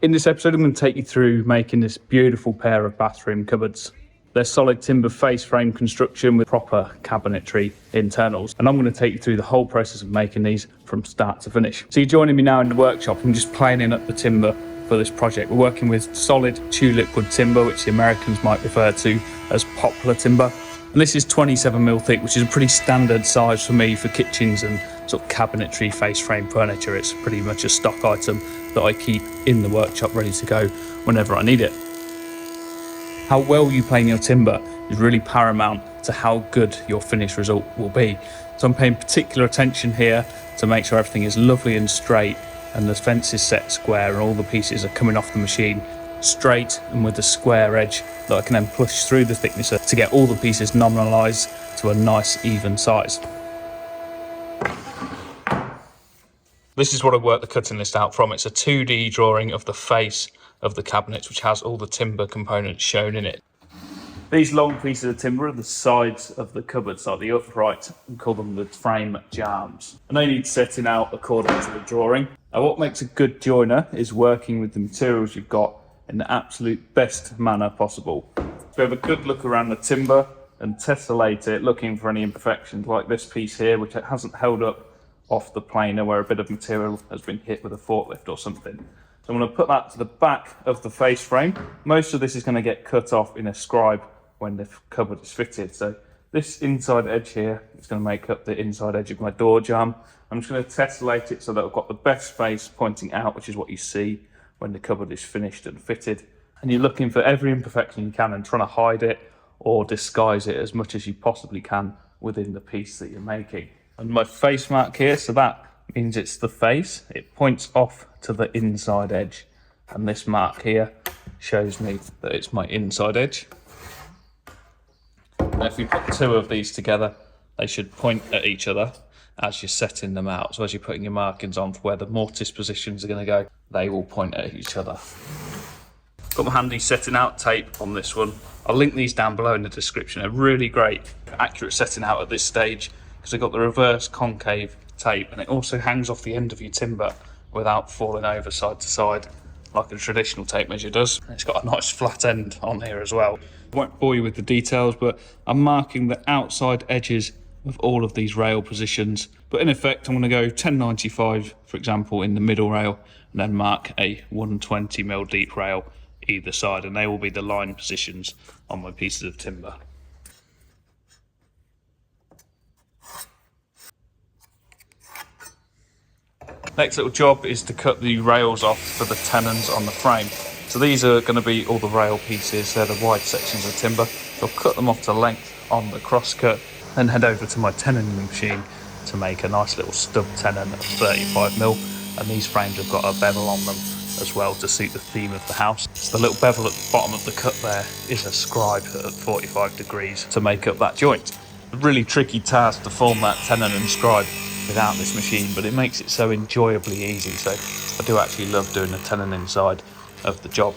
In this episode, I'm going to take you through making this beautiful pair of bathroom cupboards. They're solid timber face frame construction with proper cabinetry internals. And I'm going to take you through the whole process of making these from start to finish. So you're joining me now in the workshop. I'm just planing up the timber for this project. We're working with solid tulip wood timber, which the Americans might refer to as poplar timber. And this is 27mm thick, which is a pretty standard size for me for kitchens and sort of cabinetry face frame furniture. It's pretty much a stock item that I keep in the workshop ready to go whenever I need it. How well you plane your timber is really paramount to how good your finished result will be. So I'm paying particular attention here to make sure everything is lovely and straight and the fence is set square and all the pieces are coming off the machine straight and with a square edge that I can then push through the thicknesser to get all the pieces nominalised to a nice even size. This is what I worked the cutting list out from. It's a 2D drawing of the face of the cabinets, which has all the timber components shown in it. These long pieces of timber are the sides of the cupboards, like the upright, we call them the frame jambs. And they need setting out according to the drawing. Now what makes a good joiner is working with the materials you've got in the absolute best manner possible. So we have a good look around the timber and tessellate it, looking for any imperfections, like this piece here, which hasn't held up off the planer where a bit of material has been hit with a forklift or something. So I'm going to put that to the back of the face frame. Most of this is going to get cut off in a scribe when the cupboard is fitted. So this inside edge here is going to make up the inside edge of my door jamb. I'm just going to tessellate it so that I've got the best space pointing out, which is what you see when the cupboard is finished and fitted. And you're looking for every imperfection you can and trying to hide it or disguise it as much as you possibly can within the piece that you're making. And my face mark here, so that means it's the face. It points off to the inside edge. And this mark here shows me that it's my inside edge. Now if you put two of these together, they should point at each other as you're setting them out. So as you're putting your markings on for where the mortise positions are going to go, they will point at each other. Got my handy setting out tape on this one. I'll link these down below in the description. They're really great, accurate setting out at this stage because they've got the reverse concave tape and it also hangs off the end of your timber without falling over side to side like a traditional tape measure does. It's got a nice flat end on here as well. I won't bore you with the details, but I'm marking the outside edges of all of these rail positions. But in effect, I'm going to go 1095, for example, in the middle rail, and then mark a 120mm deep rail either side, and they will be the line positions on my pieces of timber. Next little job is to cut the rails off for the tenons on the frame. So these are going to be all the rail pieces, they're the wide sections of timber. So I'll cut them off to length on the cross cut, then head over to my tenoning machine to make a nice little stub tenon of 35mm. And these frames have got a bevel on them as well to suit the theme of the house. So the little bevel at the bottom of the cut there is a scribe at 45 degrees to make up that joint. A really tricky task to form that tenon and scribe without this machine, but it makes it so enjoyably easy. So I do actually love doing the tenon inside of the job.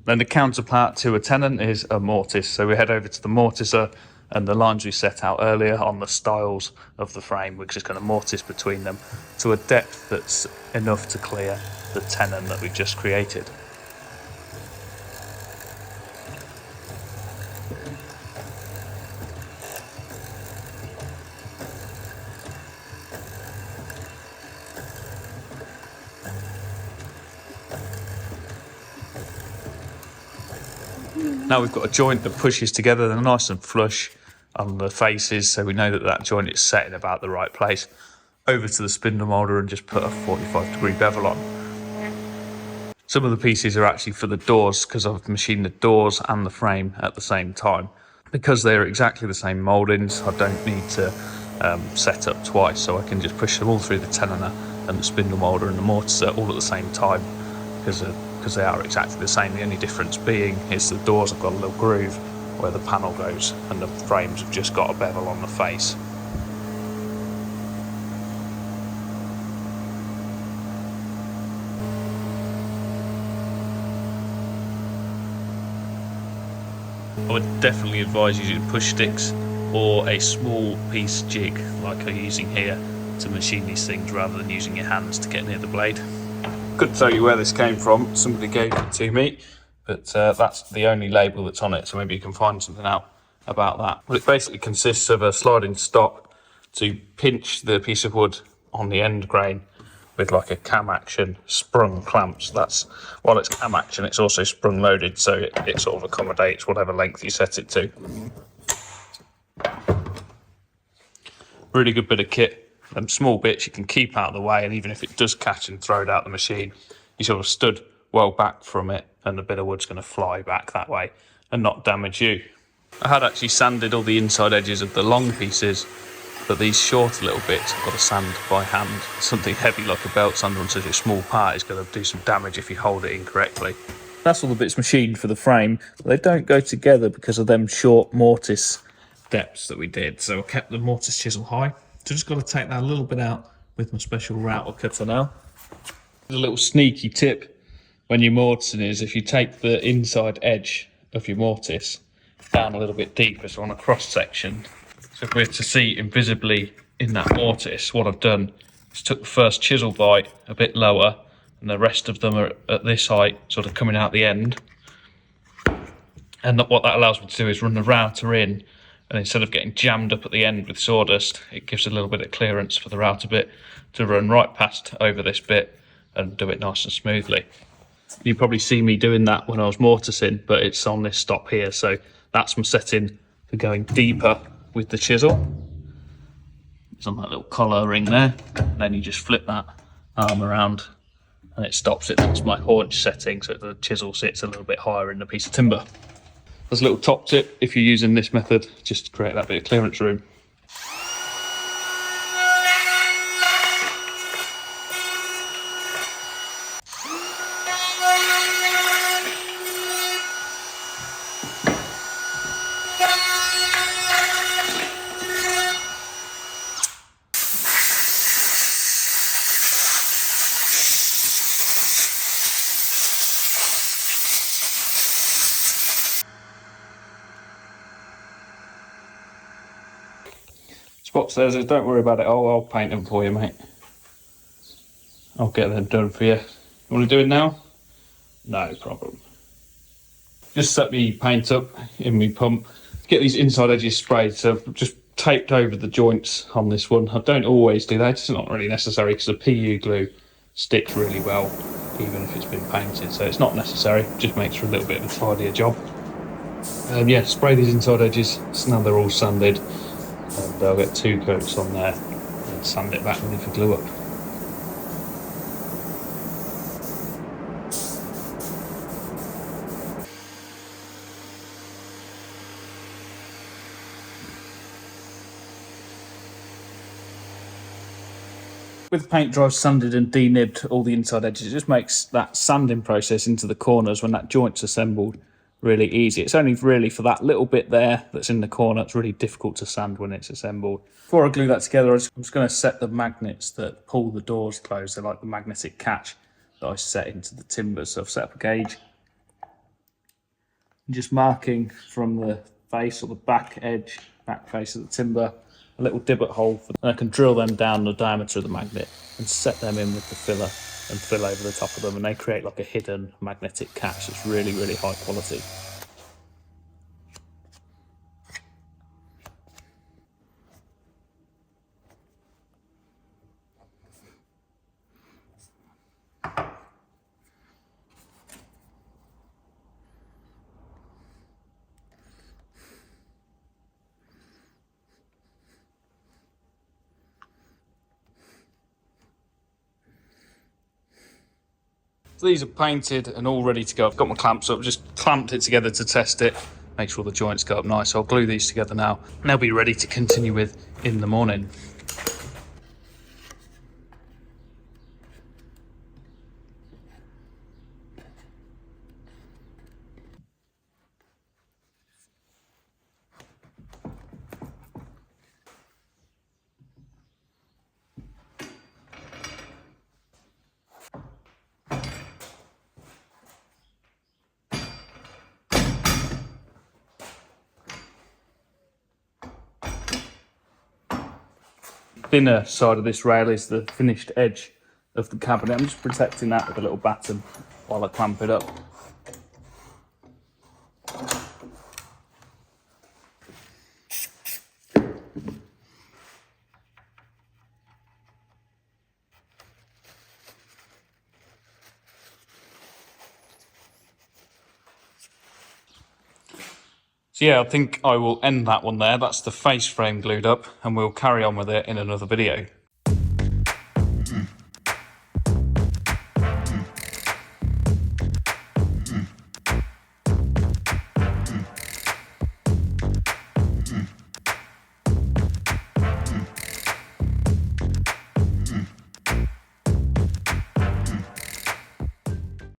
Then the counterpart to a tenon is a mortise. So we head over to the mortiser and the lines we set out earlier on the stiles of the frame. We're just going to mortise between them to a depth that's enough to clear the tenon that we've just created. Now we've got a joint that pushes together, they're nice and flush on the faces, so we know that that joint is set in about the right place. Over to the spindle moulder and just put a 45-degree bevel on. Some of the pieces are actually for the doors because I've machined the doors and the frame at the same time. Because they're exactly the same mouldings, I don't need to set up twice, so I can just push them all through the tenoner and the spindle moulder and the mortiser all at the same time because they are exactly the same. The only difference being is the doors have got a little groove where the panel goes and the frames have just got a bevel on the face. I would definitely advise using push sticks or a small piece jig like I'm using here to machine these things rather than using your hands to get near the blade. Couldn't tell you where this came from, somebody gave it to me, but that's the only label that's on it, so maybe you can find something out about that. Well, it basically consists of a sliding stop to pinch the piece of wood on the end grain with like a cam action sprung clamps. That's, while it's cam action, it's also sprung loaded, so it sort of accommodates whatever length you set it to. Really good bit of kit. Them small bits you can keep out of the way, and even if it does catch and throw it out the machine, you sort of stood well back from it and the bit of wood's going to fly back that way and not damage you. I had actually sanded all the inside edges of the long pieces, but these short little bits I've got to sand by hand. Something heavy like a belt sander on such a small part is going to do some damage if you hold it incorrectly. That's all the bits machined for the frame, but they don't go together because of them short mortise depths that we did. So I kept the mortise chisel high. So just got to take that a little bit out with my special router cutter now. There's a little sneaky tip when you're mortising is if you take the inside edge of your mortise down a little bit deeper, so on a cross section. So if we're to see invisibly in that mortise, what I've done is took the first chisel bite a bit lower and the rest of them are at this height, sort of coming out the end. And what that allows me to do is run the router in, and instead of getting jammed up at the end with sawdust, it gives a little bit of clearance for the router bit to run right past over this bit and do it nice and smoothly. You probably see me doing that when I was mortising, but it's on this stop here, so that's my setting for going deeper with the chisel. It's on that little collar ring there, and then you just flip that arm around and it stops it. That's my haunch setting, so the chisel sits a little bit higher in the piece of timber. There's a little top tip if you're using this method, just to create that bit of clearance room. Spot says, don't worry about it, I'll paint them for you, mate. I'll get them done for you. You want to do it now? No problem. Just set me paint up in my pump. Get these inside edges sprayed, so I've just taped over the joints on this one. I don't always do that, it's not really necessary because the PU glue sticks really well, even if it's been painted, so it's not necessary, it just makes for a little bit of a tidier job. Yeah, spray these inside edges, so now they're all sanded. And I'll get 2 coats on there and sand it back with the glue up. With the paint dry, sanded and denibbed all the inside edges, it just makes that sanding process into the corners when that joint's assembled really easy. It's only really for that little bit there that's in the corner. It's really difficult to sand when it's assembled. Before I glue that together, I'm just going to set the magnets that pull the doors closed. They're like the magnetic catch that I set into the timber. So I've set up a gauge. I'm just marking from the face or the back face of the timber, a little divot hole, and I can drill them down the diameter of the magnet and set them in with the filler and fill over the top of them, and they create like a hidden magnetic catch that's really, really high quality. So these are painted and all ready to go. I've got my clamps up, just clamped it together to test it, make sure the joints go up nice. I'll glue these together now, and they'll be ready to continue with in the morning. thinner side of this rail is the finished edge of the cabinet. I'm just protecting that with a little batten while I clamp it up. So yeah, I think I will end that one there. That's the face frame glued up, and we'll carry on with it in another video.